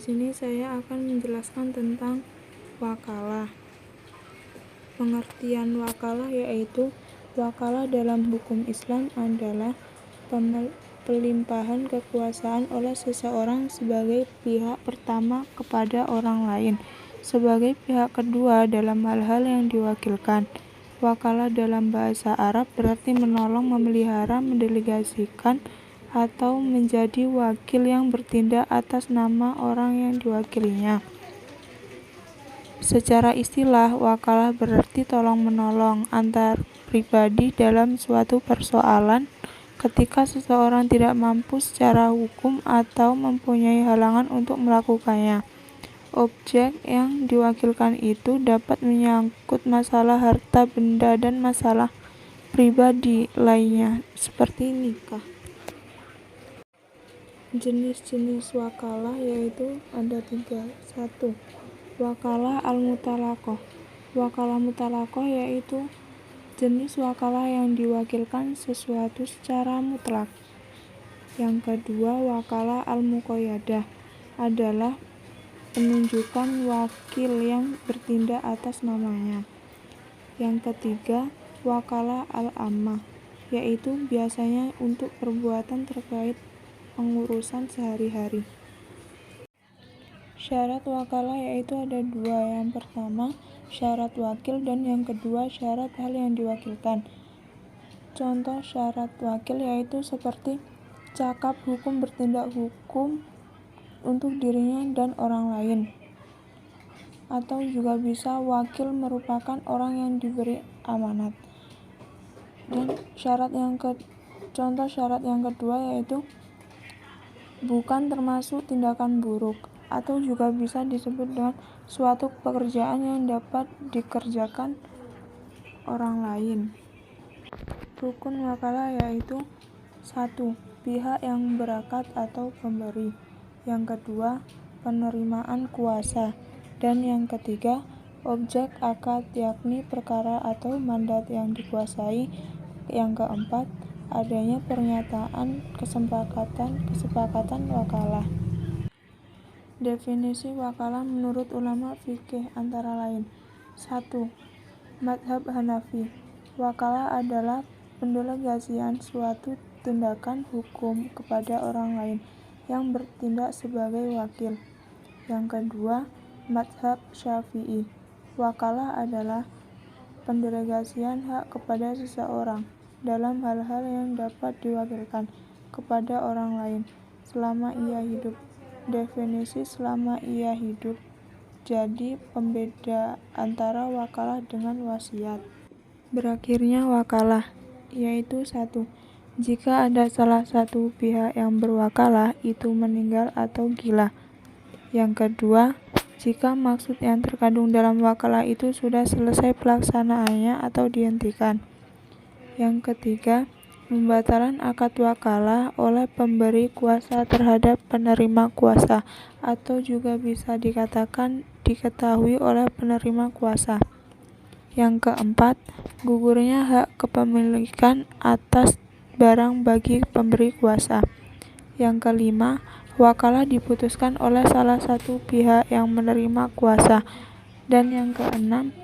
sini saya akan menjelaskan tentang wakalah. Pengertian wakalah yaitu wakalah dalam hukum Islam adalah pelimpahan kekuasaan oleh seseorang sebagai pihak pertama kepada orang lain sebagai pihak kedua dalam hal-hal yang diwakilkan. Wakalah dalam bahasa Arab berarti menolong, memelihara, mendelegasikan, atau menjadi wakil yang bertindak atas nama orang yang diwakilinya. Secara istilah, wakalah berarti tolong-menolong antar pribadi dalam suatu persoalan ketika seseorang tidak mampu secara hukum atau mempunyai halangan untuk melakukannya. Objek yang diwakilkan itu dapat menyangkut masalah harta benda dan masalah pribadi lainnya, seperti nikah. Jenis-jenis wakalah yaitu ada 3. 1. Wakalah al-mutalaqoh. Wakalah mutalaqoh yaitu jenis wakalah yang diwakilkan sesuatu secara mutlak. Yang kedua, wakalah al-muqayyadah adalah penunjukan wakil yang bertindak atas namanya. Yang ketiga, wakalah al-ammah yaitu biasanya untuk perbuatan terkait pengurusan sehari-hari. Syarat wakalah yaitu ada 2. Yang pertama, syarat wakil, dan yang kedua, syarat hal yang diwakilkan. Contoh syarat wakil yaitu seperti cakap hukum, bertindak hukum untuk dirinya dan orang lain. Atau juga bisa wakil merupakan orang yang diberi amanat. Dan contoh syarat yang kedua yaitu bukan termasuk tindakan buruk, atau juga bisa disebut dengan suatu pekerjaan yang dapat dikerjakan orang lain. Rukun wakalah yaitu 1. Pihak yang berakad atau pemberi. Yang kedua, penerimaan kuasa. Dan yang ketiga, objek akad yakni perkara atau mandat yang dikuasai. Yang keempat, adanya pernyataan kesepakatan wakalah. Definisi wakalah menurut ulama fikih antara lain. 1. Mazhab Hanafi. Wakalah adalah pendelegasian suatu tindakan hukum kepada orang lain yang bertindak sebagai wakil. Yang kedua, mazhab Syafi'i. Wakalah adalah pendelegasian hak kepada seseorang dalam hal-hal yang dapat diwakilkan kepada orang lain selama ia hidup. Definisi selama ia hidup jadi pembeda antara wakalah dengan wasiat. Berakhirnya wakalah yaitu 1. Jika ada salah satu pihak yang berwakalah itu meninggal atau gila. Yang kedua, jika maksud yang terkandung dalam wakalah itu sudah selesai pelaksanaannya atau dihentikan. Yang ketiga, pembatalan akad wakalah oleh pemberi kuasa terhadap penerima kuasa, atau juga bisa diketahui oleh penerima kuasa. Yang keempat, gugurnya hak kepemilikan atas barang bagi pemberi kuasa. Yang kelima, wakalah diputuskan oleh salah satu pihak yang menerima kuasa. Dan yang keenam,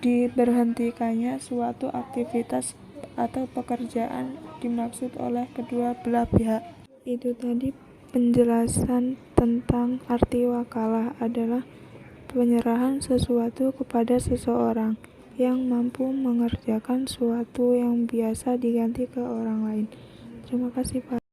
diberhentikannya suatu aktivitas atau pekerjaan dimaksud oleh kedua belah pihak. Itu tadi penjelasan tentang arti wakalah adalah penyerahan sesuatu kepada seseorang yang mampu mengerjakan sesuatu yang biasa diganti ke orang lain. Terima kasih Pak.